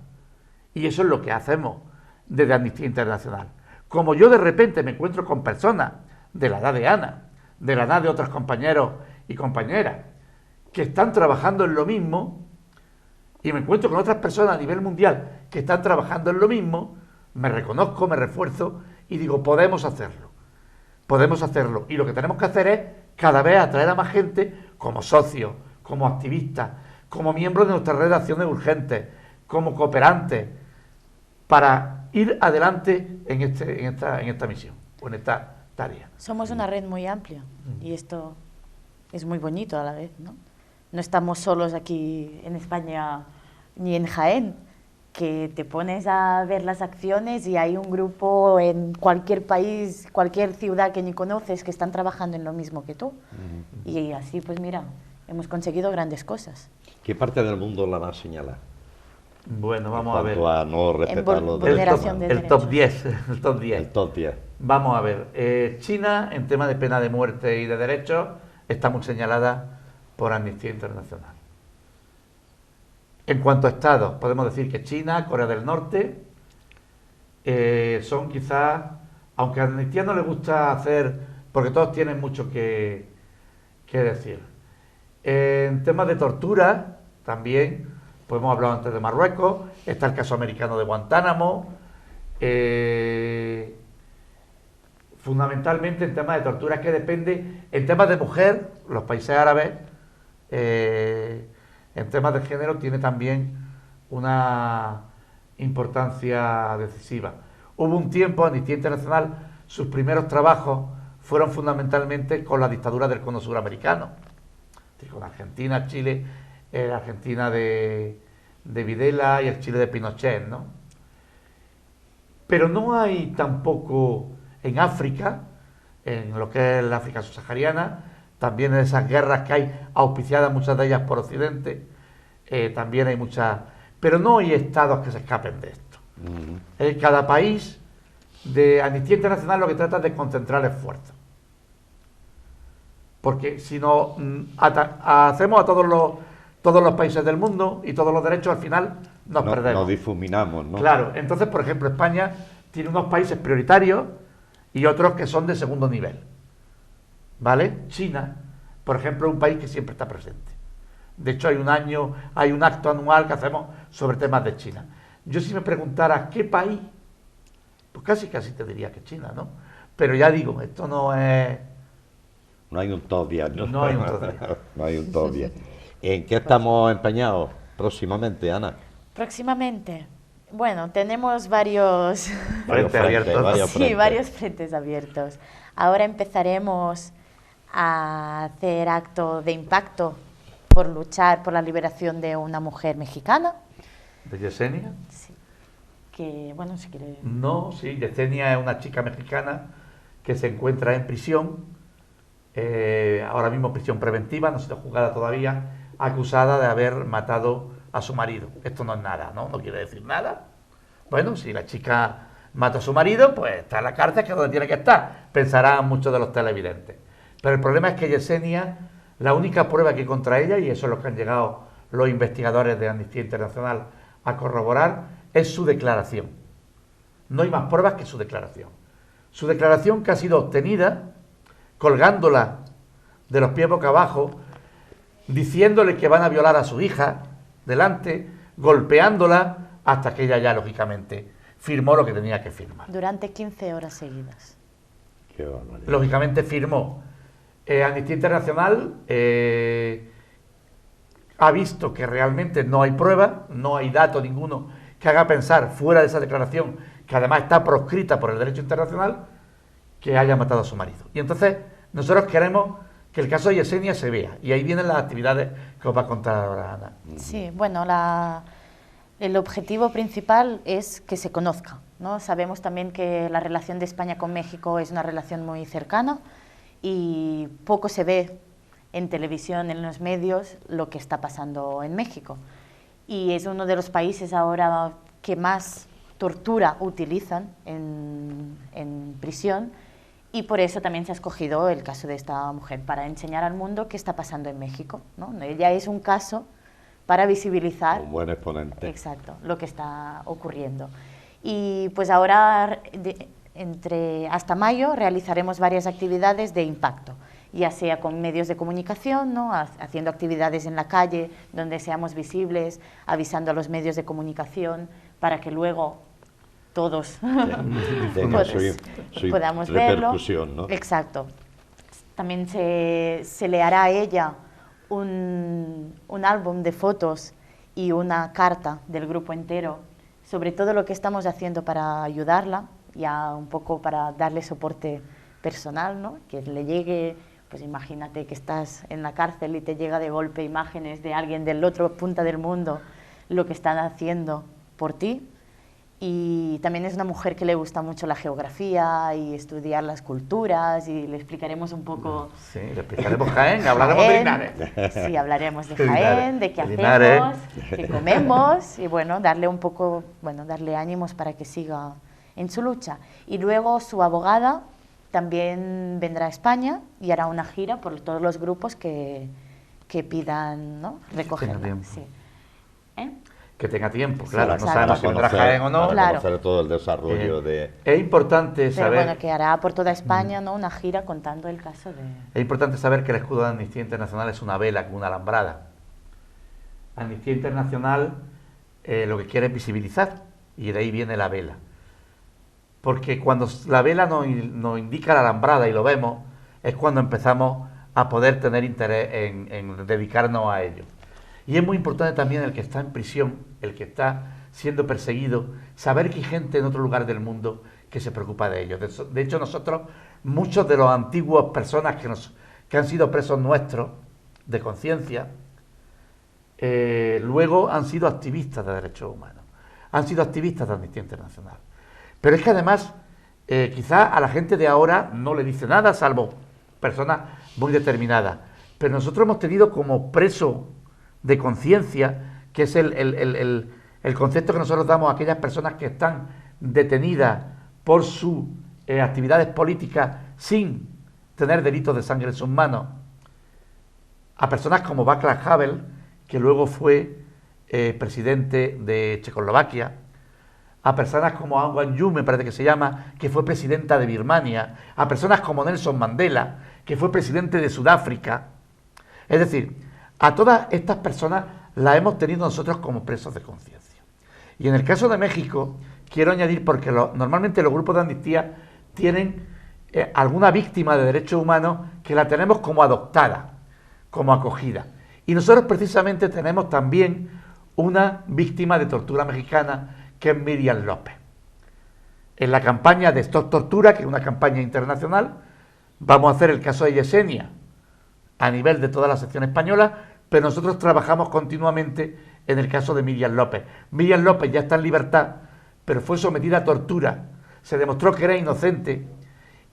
Y eso es lo que hacemos desde Amnistía Internacional. Como yo de repente me encuentro con personas de la edad de Ana, de la edad de otros compañeros y compañeras, que están trabajando en lo mismo, y me encuentro con otras personas a nivel mundial que están trabajando en lo mismo, me reconozco, me refuerzo y digo, podemos hacerlo. Podemos hacerlo. Y lo que tenemos que hacer es cada vez atraer a más gente como socios, como activistas, como miembros de nuestras red de acciones urgentes, como cooperantes para ir adelante en esta misión o en esta tarea. Somos una red muy amplia y esto es muy bonito a la vez, ¿no? No estamos solos aquí en España ni en Jaén, que te pones a ver las acciones y hay un grupo en cualquier país, cualquier ciudad que ni conoces que están trabajando en lo mismo que tú. Y así, pues mira, hemos conseguido grandes cosas. ¿Qué parte del mundo la más señala? Bueno, vamos a ver. A no respetar los vulneración de el top derechos. 10, el top 10. El top 10. Vamos a ver. China, en tema de pena de muerte y de derechos, está muy señalada por Amnistía Internacional. En cuanto a estados, podemos decir que China, Corea del Norte, son quizás, aunque a Amnistía no le gusta hacer, porque todos tienen mucho que decir. En temas de tortura, también, pues hemos hablado antes de Marruecos, está el caso americano de Guantánamo, fundamentalmente en temas de tortura, que depende, en temas de mujer, los países árabes, en temas de género tiene también una importancia decisiva. Hubo un tiempo, Amnistía Internacional, sus primeros trabajos fueron fundamentalmente con la dictadura del cono suramericano, con Argentina, Chile, la Argentina de Videla y el Chile de Pinochet, ¿no? Pero no hay tampoco en África, en lo que es la África subsahariana, también en esas guerras que hay, auspiciadas muchas de ellas por Occidente, también hay muchas, pero no hay estados que se escapen de esto. Cada país de Amnistía Internacional lo que trata es de concentrar esfuerzos. Porque si no hacemos a todos los países del mundo y todos los derechos, al final nos perdemos. Nos difuminamos, ¿no? Claro, entonces, por ejemplo, España tiene unos países prioritarios y otros que son de segundo nivel. ¿Vale? China, por ejemplo, es un país que siempre está presente. De hecho, hay un acto anual que hacemos sobre temas de China. Yo, si me preguntaras qué país, pues casi te diría que China, ¿no? Pero ya digo, esto no es... No hay un top 10, ¿no? No hay un top 10. No hay un top 10. ¿En qué estamos empeñados próximamente, Ana? Próximamente, bueno, tenemos varios Frentes abiertos. varios frentes abiertos. Ahora empezaremos a hacer acto de impacto por luchar por la liberación de una mujer mexicana. ¿De Yesenia? Sí. Que, bueno, si quiere... No, sí, Yesenia es una chica mexicana que se encuentra en prisión, ahora mismo prisión preventiva, no ha sido juzgada todavía, acusada de haber matado a su marido. Esto no es nada, ¿no? No quiere decir nada. Bueno, si la chica mata a su marido, pues está en la cárcel, que es donde tiene que estar, pensarán muchos de los televidentes. Pero el problema es que Yesenia, la única prueba que hay contra ella, y eso es lo que han llegado los investigadores de Amnistía Internacional a corroborar, es su declaración. No hay más pruebas que su declaración. Su declaración, que ha sido obtenida colgándola de los pies boca abajo, diciéndole que van a violar a su hija delante, golpeándola, hasta que ella ya, lógicamente, firmó lo que tenía que firmar. Durante 15 horas seguidas. Qué barbaridad. Lógicamente firmó. Amnistía Internacional ha visto que realmente no hay prueba, no hay dato ninguno que haga pensar, fuera de esa declaración, que además está proscrita por el derecho internacional, que haya matado a su marido. Y entonces nosotros queremos que el caso de Yesenia se vea, y ahí vienen las actividades que os va a contar ahora Ana. Sí, bueno, el objetivo principal es que se conozca, ¿no? Sabemos también que la relación de España con México es una relación muy cercana y poco se ve en televisión, en los medios, lo que está pasando en México. Y es uno de los países ahora que más tortura utilizan en prisión, y por eso también se ha escogido el caso de esta mujer, para enseñar al mundo qué está pasando en México, ¿no? Ella es un caso para visibilizar, un buen exponente. Exacto, lo que está ocurriendo. Y pues ahora, hasta mayo, realizaremos varias actividades de impacto, ya sea con medios de comunicación, ¿no? Haciendo actividades en la calle donde seamos visibles, avisando a los medios de comunicación para que luego todos podamos verlo. ¿No? Exacto. También se le hará a ella un álbum de fotos y una carta del grupo entero sobre todo lo que estamos haciendo para ayudarla, ya un poco para darle soporte personal, ¿no? Que le llegue, pues imagínate que estás en la cárcel y te llega de golpe imágenes de alguien del otro punta del mundo, lo que están haciendo por ti. Y también es una mujer que le gusta mucho la geografía y estudiar las culturas, y le explicaremos un poco... Sí, le explicaremos Jaén, hablaremos de Linares. Sí, hablaremos de De Jaén, de qué de Linares. hacemos, qué comemos, y bueno, darle un poco, bueno, darle ánimos para que siga en su lucha. Y luego su abogada también vendrá a España y hará una gira por todos los grupos que pidan, ¿no?, recogerla. Sí. ¿Eh? Que tenga tiempo, Sí, claro, no exacto. sabemos si vendrá Jaén o no. Para Claro. conocer todo el desarrollo de... Es importante Pero saber... bueno, que hará por toda España, ¿no?, una gira contando el caso de... Es importante saber que el escudo de Amnistía Internacional es una vela con una alambrada. Amnistía Internacional lo que quiere es visibilizar, y de ahí viene la vela. Porque cuando la vela nos indica la alambrada y lo vemos, es cuando empezamos a poder tener interés en dedicarnos a ello. Y es muy importante también el que está en prisión, el que está siendo perseguido, saber que hay gente en otro lugar del mundo que se preocupa de ellos. De hecho, nosotros, muchos de los antiguos personas que han sido presos nuestros de conciencia, luego han sido activistas de derechos humanos, han sido activistas de Amnistía Internacional. Pero es que además, quizá a la gente de ahora no le dice nada, salvo personas muy determinadas. Pero nosotros hemos tenido como preso de conciencia, que es el concepto que nosotros damos a aquellas personas que están detenidas por sus actividades políticas sin tener delitos de sangre en sus manos, a personas como Václav Havel, que luego fue presidente de Checoslovaquia, a personas como Aung San Suu Kyi, me parece que se llama, que fue presidenta de Birmania, a personas como Nelson Mandela, que fue presidente de Sudáfrica. Es decir, a todas estas personas las hemos tenido nosotros como presos de conciencia. Y en el caso de México, quiero añadir, porque normalmente los grupos de amnistía tienen alguna víctima de derechos humanos que la tenemos como adoptada, como acogida. Y nosotros precisamente tenemos también una víctima de tortura mexicana, que es Miriam López. En la campaña de Stop Tortura, que es una campaña internacional, vamos a hacer el caso de Yesenia a nivel de toda la sección española, pero nosotros trabajamos continuamente en el caso de Miriam López. Miriam López ya está en libertad, pero fue sometida a tortura, se demostró que era inocente,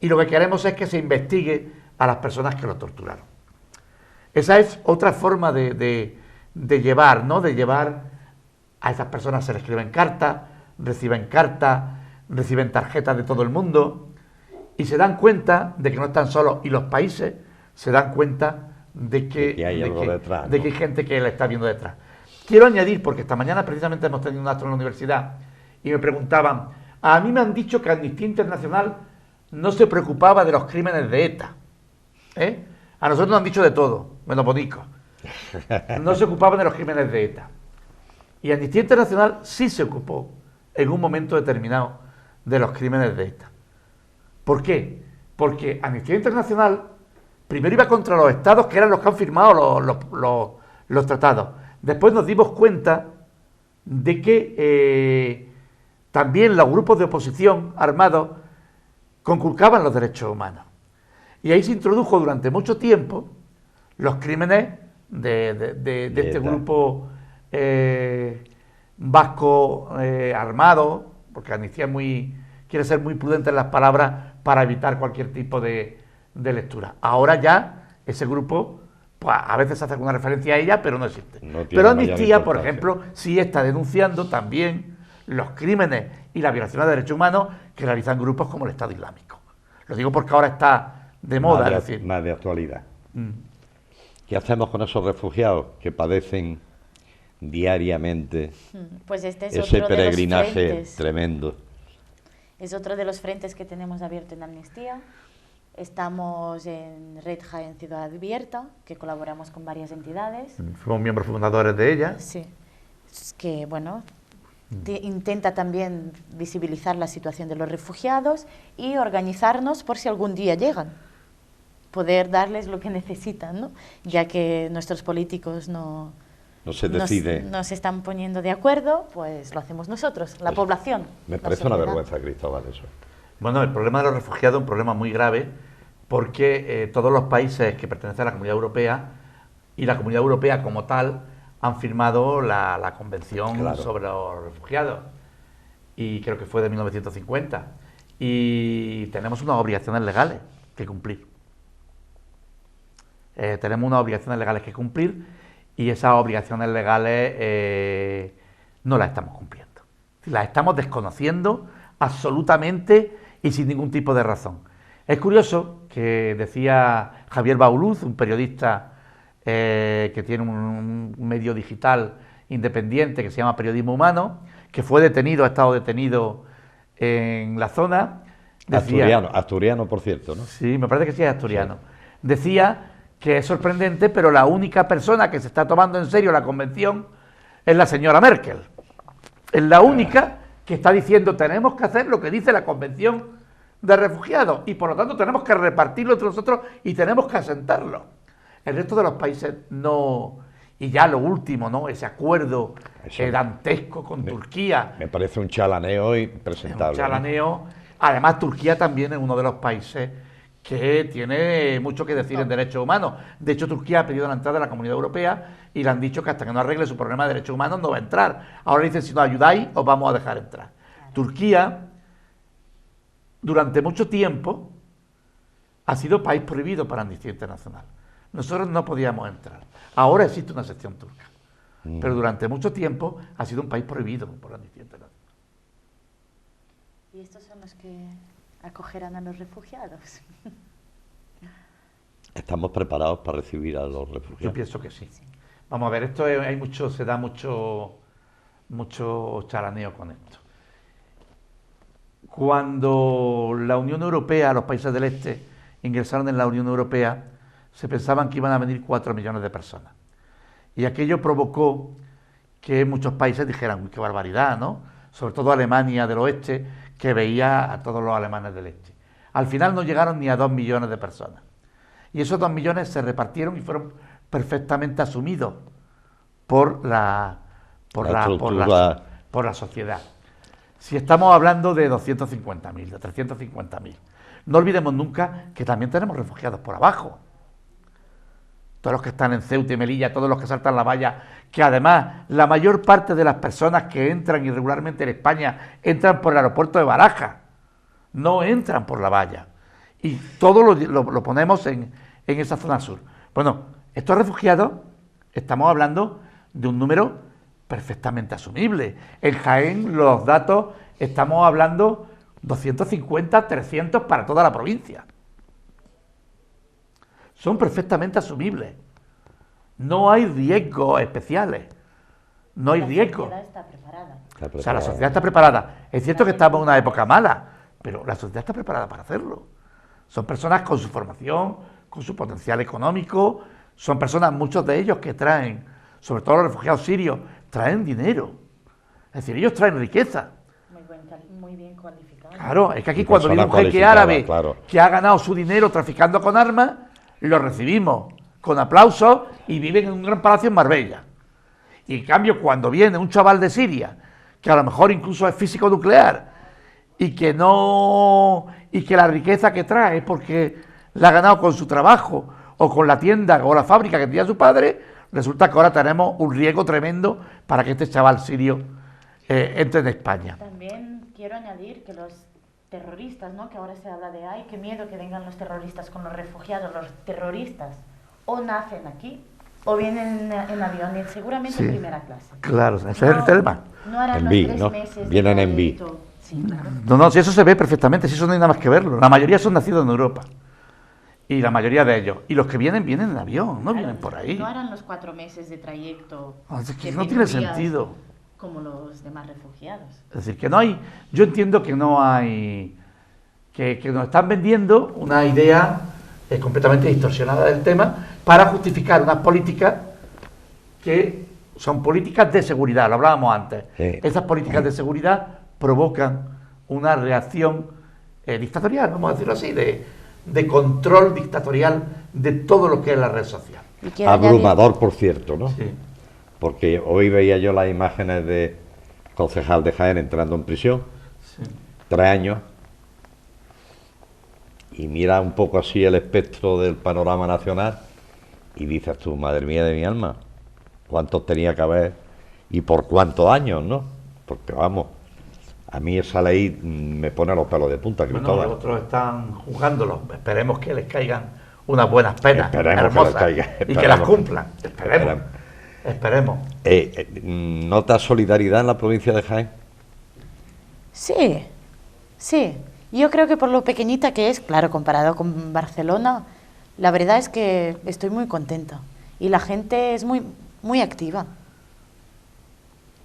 y lo que queremos es que se investigue a las personas que lo torturaron. Esa es otra forma de llevar, ¿no? De llevar a esas personas, se les escriben cartas, reciben tarjetas de todo el mundo, y se dan cuenta de que no están solos, y los países se dan cuenta de que hay algo detrás, ¿no? de que hay gente que la está viendo detrás. Quiero añadir, porque esta mañana precisamente hemos tenido un acto en la universidad y me preguntaban, a mí me han dicho que Amnistía Internacional no se preocupaba de los crímenes de ETA. A nosotros nos han dicho de todo, menos bonico. No se ocupaban de los crímenes de ETA. Y Amnistía Internacional sí se ocupó en un momento determinado de los crímenes de ETA. ¿Por qué? Porque Amnistía Internacional primero iba contra los estados, que eran los que han firmado los tratados. Después nos dimos cuenta de que también los grupos de oposición armados conculcaban los derechos humanos. Y ahí se introdujo durante mucho tiempo los crímenes de este grupo vasco armado, porque Amnistía quiere ser muy prudente en las palabras para evitar cualquier tipo de lectura. Ahora ya ese grupo, pues a veces hace alguna referencia a ella, pero no existe. Pero Amnistía, por ejemplo, sí está denunciando también los crímenes y las violaciones de derechos humanos que realizan grupos como el Estado Islámico. Lo digo porque ahora está de moda, es decir. Más de actualidad. ¿Qué hacemos con esos refugiados que padecen diariamente Pues este es ese otro de los peregrinaje frentes. tremendo? Es otro de los frentes que tenemos abierto en Amnistía. Estamos en Red Jaén Ciudad Abierta, que colaboramos con varias entidades. Fuimos miembros fundadores de ella. Sí, es que bueno, intenta también visibilizar la situación de los refugiados y organizarnos por si algún día llegan, poder darles lo que necesitan, ¿no? Ya que nuestros políticos no no se decide. Nos están poniendo de acuerdo, pues lo hacemos nosotros, la población. Me la parece una sociedad. vergüenza, Cristóbal, eso. Bueno, el problema de los refugiados es un problema muy grave porque todos los países que pertenecen a la Comunidad Europea y la Comunidad Europea como tal han firmado la Convención Claro. sobre los refugiados, y creo que fue de 1950, y tenemos unas obligaciones legales que cumplir. Tenemos unas obligaciones legales que cumplir y esas obligaciones legales no las estamos cumpliendo. Las estamos desconociendo absolutamente y sin ningún tipo de razón. Es curioso que decía Javier Bauluz, un periodista que tiene un medio digital independiente que se llama Periodismo Humano, que fue detenido, ha estado detenido en la zona. Decía, Asturiano, por cierto, ¿no? Sí, me parece que sí es asturiano. Decía que es sorprendente, pero la única persona que se está tomando en serio la convención es la señora Merkel. Es la única que está diciendo tenemos que hacer lo que dice la convención de refugiados y por lo tanto tenemos que repartirlo entre nosotros y tenemos que asentarlo. El resto de los países no. Y ya lo último, ¿no? Ese acuerdo dantesco con Turquía. Me parece un chalaneo impresentable. Un chalaneo. Además, Turquía también es uno de los países que tiene mucho que decir en derechos humanos. De hecho, Turquía ha pedido la entrada a la Comunidad Europea y le han dicho que hasta que no arregle su problema de derechos humanos no va a entrar. Ahora dicen, si nos ayudáis, os vamos a dejar entrar. Turquía, durante mucho tiempo, ha sido país prohibido para Amnistía Internacional. Nosotros no podíamos entrar. Ahora existe una sección turca. Pero durante mucho tiempo ha sido un país prohibido por Amnistía Internacional. ¿Y estos son los que acogerán a los refugiados? ¿Estamos preparados para recibir a los Yo refugiados? pienso que sí. Vamos a ver, esto hay mucho, se da mucho chalaneo con esto. Cuando la Unión Europea, los países del Este, ingresaron en la Unión Europea, se pensaban que iban a venir 4 millones de personas. Y aquello provocó que muchos países dijeran, uy, qué barbaridad, ¿no? Sobre todo Alemania del Oeste, que veía a todos los alemanes del Este. Al final no llegaron ni a 2 millones de personas. Y esos 2 millones se repartieron y fueron perfectamente asumidos por la sociedad. Si estamos hablando de 250.000, de 350.000, no olvidemos nunca que también tenemos refugiados por abajo. Todos los que están en Ceuta y Melilla, todos los que saltan la valla, que además la mayor parte de las personas que entran irregularmente en España entran por el aeropuerto de Barajas, no entran por la valla. Y todo lo ponemos en esa zona sur. Bueno, estos refugiados, estamos hablando de un número perfectamente asumible. En Jaén, los datos, estamos hablando 250, 300 para toda la provincia. Son perfectamente asumibles. No hay riesgos especiales. No hay riesgo. La sociedad está preparada. O sea, la sociedad está preparada. Es cierto que estamos en una época mala, pero la sociedad está preparada para hacerlo. Son personas con su formación, con su potencial económico, son personas, muchos de ellos que traen, sobre todo los refugiados sirios, traen dinero. Es decir, ellos traen riqueza. Muy bien cualificados. Claro, es que aquí Y cuando viene un jeque cualificada, árabe claro, que ha ganado su dinero traficando con armas, lo recibimos con aplausos y viven en un gran palacio en Marbella. Y en cambio, cuando viene un chaval de Siria, que a lo mejor incluso es físico nuclear, y que la riqueza que trae es porque la ha ganado con su trabajo, o con la tienda o la fábrica que tenía su padre, resulta que ahora tenemos un riesgo tremendo para que este chaval sirio entre en España. También quiero añadir que los terroristas, ¿no? Que ahora se habla de, ay, qué miedo que vengan los terroristas con los refugiados. Los terroristas o nacen aquí o vienen en avión, y seguramente en primera clase. Claro, ese es el tema. No harán En los B, 3 ¿no? meses. Vienen en B. Sí, claro. No, si eso se ve perfectamente, si eso no hay nada más que verlo. La mayoría son nacidos en Europa. Y la mayoría de ellos. Y los que vienen en avión, no vienen por ahí. No harán los 4 meses de trayecto. Es que de no tiene penurias sentido. Como los demás refugiados. Es decir, que no hay, yo entiendo que no hay, que nos están vendiendo una idea completamente distorsionada del tema para justificar unas políticas que son políticas de seguridad, lo hablábamos antes. Sí. Esas políticas de seguridad provocan una reacción dictatorial, vamos a decirlo así, de control dictatorial de todo lo que es la red social. Y quiero Abrumador, por cierto, ¿no? Sí. porque hoy veía yo las imágenes de concejal de Jaén entrando en prisión, Sí. 3 años, y mira un poco así el espectro del panorama nacional y dices tú, madre mía de mi alma, ¿cuántos tenía que haber y por cuántos años, no? Porque vamos, a mí esa ley me pone los pelos de punta, Bueno, Cristóbal. los otros están juzgándolo. Esperemos que les caigan unas buenas penas, Esperemos que les hermosas, caiga, y que esperemos. las cumplan. Esperemos. ¿Notas solidaridad en la provincia de Jaén? Sí, sí. Yo creo que por lo pequeñita que es, claro, comparado con Barcelona, la verdad es que estoy muy contenta. Y la gente es muy, muy activa.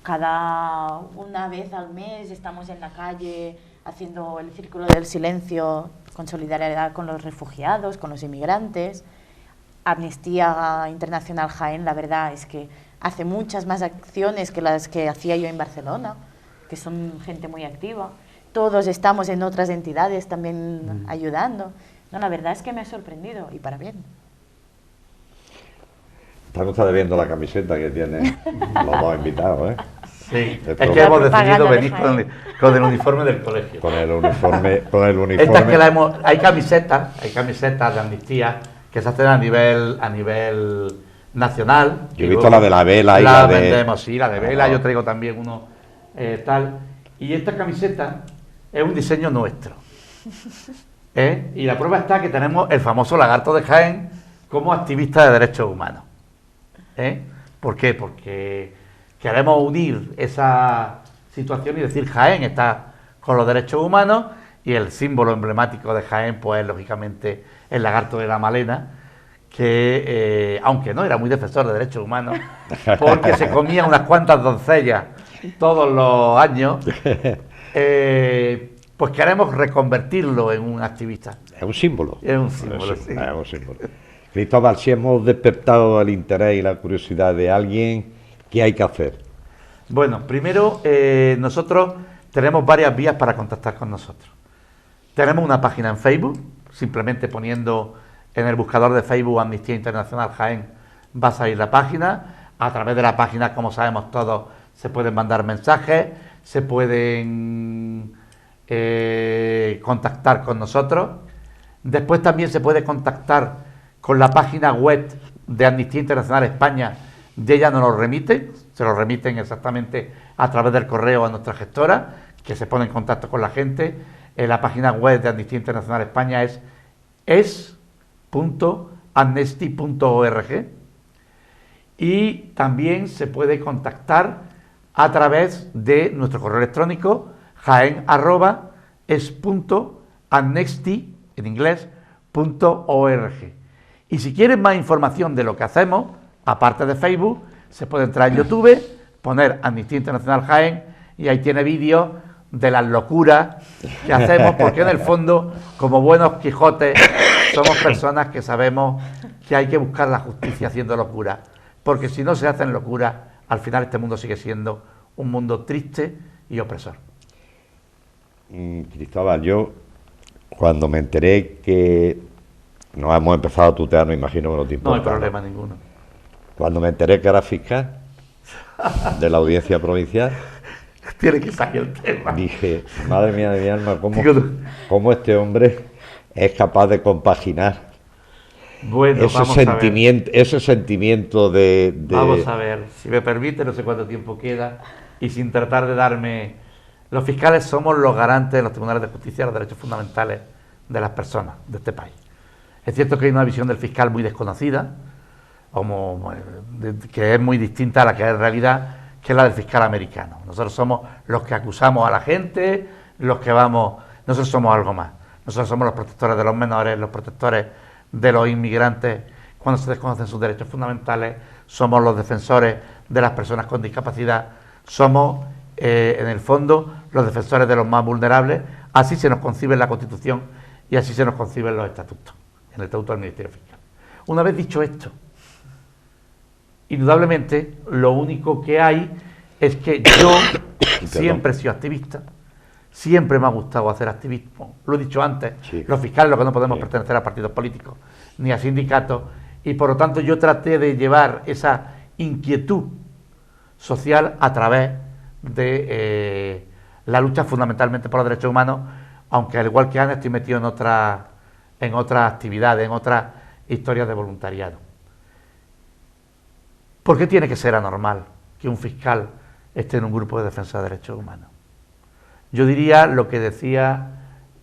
Cada una vez al mes estamos en la calle haciendo el Círculo del Silencio con solidaridad con los refugiados, con los inmigrantes. Amnistía Internacional Jaén, la verdad es que hace muchas más acciones que las que hacía yo en Barcelona, que son gente muy activa. Todos estamos en otras entidades también ayudando. No, la verdad es que me ha sorprendido y para bien. Están ustedes viendo la camiseta que tienen los dos invitados, ¿eh? Sí, De es todo. que hemos decidido Propaganda de venir Jaén. con el uniforme del colegio. Con el uniforme, con el uniforme. Estas que hay camisetas de amnistía que se hacen a nivel nacional. Yo he Y visto luego la de la vela y la de... vendemos, sí, la de vela, Ah. yo traigo también uno tal. Y esta camiseta es un diseño nuestro. Y la prueba está que tenemos el famoso lagarto de Jaén como activista de derechos humanos. ¿Por qué? Porque queremos unir esa situación y decir Jaén está con los derechos humanos, y el símbolo emblemático de Jaén, pues lógicamente el lagarto de la Malena, que aunque no era muy defensor de derechos humanos, porque se comía unas cuantas doncellas todos los años, pues queremos reconvertirlo en un activista. Es un símbolo. Es un símbolo, Es sí. un símbolo. Cristóbal, si hemos despertado el interés y la curiosidad de alguien, ¿qué hay que hacer? Bueno, primero nosotros tenemos varias vías para contactar con nosotros. Tenemos una página en Facebook, simplemente poniendo en el buscador de Facebook Amnistía Internacional Jaén va a salir la página. A través de la página, como sabemos todos, se pueden mandar mensajes, se pueden contactar con nosotros. Después también se puede contactar con la página web de Amnistía Internacional España, y ella nos lo remite, se lo remiten exactamente a través del correo a nuestra gestora, que se pone en contacto con la gente. La página web de Amnistía Internacional España es es.amnesty.org, y también se puede contactar a través de nuestro correo electrónico jaen@es.amnesty en inglés.org. Y si quieren más información de lo que hacemos, aparte de Facebook, se puede entrar en YouTube, poner Amnistía Internacional Jaén, y ahí tiene vídeos de las locuras que hacemos, porque en el fondo, como buenos Quijotes, somos personas que sabemos que hay que buscar la justicia haciendo locuras, porque si no se hacen locuras, al final este mundo sigue siendo un mundo triste y opresor. Cristóbal, yo cuando me enteré que nos hemos empezado a tutear, no imagino que no te No hay importa. problema ninguno. Cuando me enteré que era fiscal de la audiencia provincial, Tiene que salir el tema. dije, madre mía de mi alma, Digo, ¿cómo este hombre es capaz de compaginar Bueno, ese sentimiento de... Vamos a ver, si me permite, no sé cuánto tiempo queda, y sin tratar de darme... Los fiscales somos los garantes de los tribunales de justicia de los derechos fundamentales de las personas de este país. Es cierto que hay una visión del fiscal muy desconocida, que es muy distinta a la que es en realidad, que es la del fiscal americano. Nosotros somos los que acusamos a la gente, nosotros somos algo más. Nosotros somos los protectores de los menores, los protectores de los inmigrantes cuando se desconocen sus derechos fundamentales, somos los defensores de las personas con discapacidad, somos en el fondo los defensores de los más vulnerables. Así se nos concibe en la Constitución y así se nos concibe en los estatutos, en el estatuto del Ministerio Fiscal. Una vez dicho esto, indudablemente lo único que hay es que yo siempre he sido activista, siempre me ha gustado hacer activismo, lo he dicho antes, Sí. los fiscales lo que no podemos Sí. pertenecer a partidos políticos ni a sindicatos, y por lo tanto yo traté de llevar esa inquietud social a través de la lucha fundamentalmente por los derechos humanos, aunque al igual que Ana estoy metido en otras actividades, en otras historias de voluntariado. ¿Por qué tiene que ser anormal que un fiscal esté en un grupo de defensa de derechos humanos? Yo diría lo que decía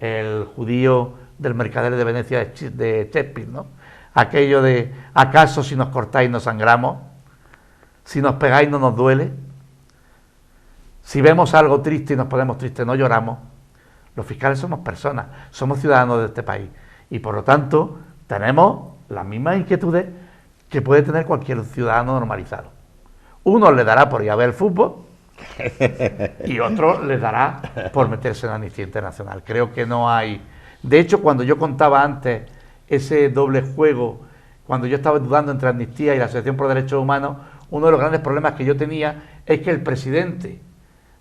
el judío del mercader de Venecia de Shakespeare, ¿no? Aquello de, ¿acaso si nos cortáis no sangramos? Si nos pegáis no nos duele. Si vemos algo triste y nos ponemos tristes no lloramos. Los fiscales somos personas, somos ciudadanos de este país y por lo tanto tenemos las mismas inquietudes que puede tener cualquier ciudadano normalizado. Uno le dará por ir a ver el fútbol y otro les dará por meterse en la Amnistía Internacional. Creo que no hay... De hecho, cuando yo contaba antes ese doble juego, cuando yo estaba dudando entre Amnistía y la Asociación por Derechos Humanos, uno de los grandes problemas que yo tenía es que el presidente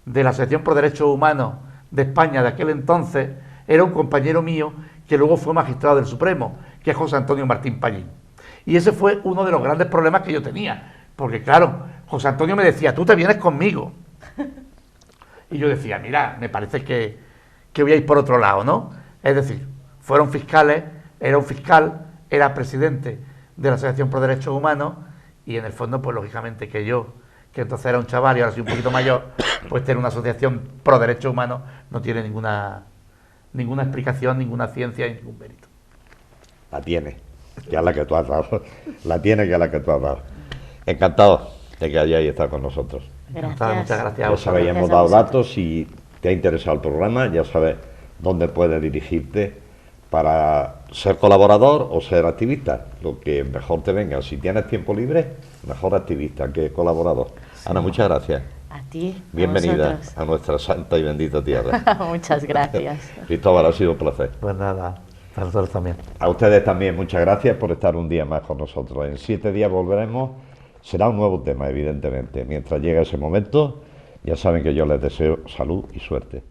de la Asociación por Derechos Humanos de España de aquel entonces era un compañero mío que luego fue magistrado del Supremo, que es José Antonio Martín Pallín. Y ese fue uno de los grandes problemas que yo tenía, porque claro, José Antonio me decía, tú te vienes conmigo. Y yo decía, mira, me parece que voy a ir por otro lado, ¿no? Es decir, fueron fiscales, era un fiscal, era presidente de la Asociación por Derechos Humanos y en el fondo, pues lógicamente que yo, que entonces era un chaval y ahora soy un poquito mayor, pues tener una asociación pro derechos humanos no tiene ninguna explicación, ninguna ciencia y ningún mérito. La tiene, que es la que tú has dado. La tiene, que es la que tú has dado. Encantado de que hayáis estado con nosotros. Gracias. Muchas gracias. Ya sabéis, hemos dado datos. Si te ha interesado el programa, ya sabes dónde puedes dirigirte para ser colaborador o ser activista. Lo que mejor te venga. Si tienes tiempo libre, mejor activista que colaborador. Sí. Ana, muchas gracias. A ti. Bienvenida a nuestra santa y bendita tierra. Muchas gracias. Cristóbal, ha sido un placer. Pues nada, para nosotros también. A ustedes también, muchas gracias por estar un día más con nosotros. En 7 días volveremos. Será un nuevo tema, evidentemente. Mientras llegue ese momento, ya saben que yo les deseo salud y suerte.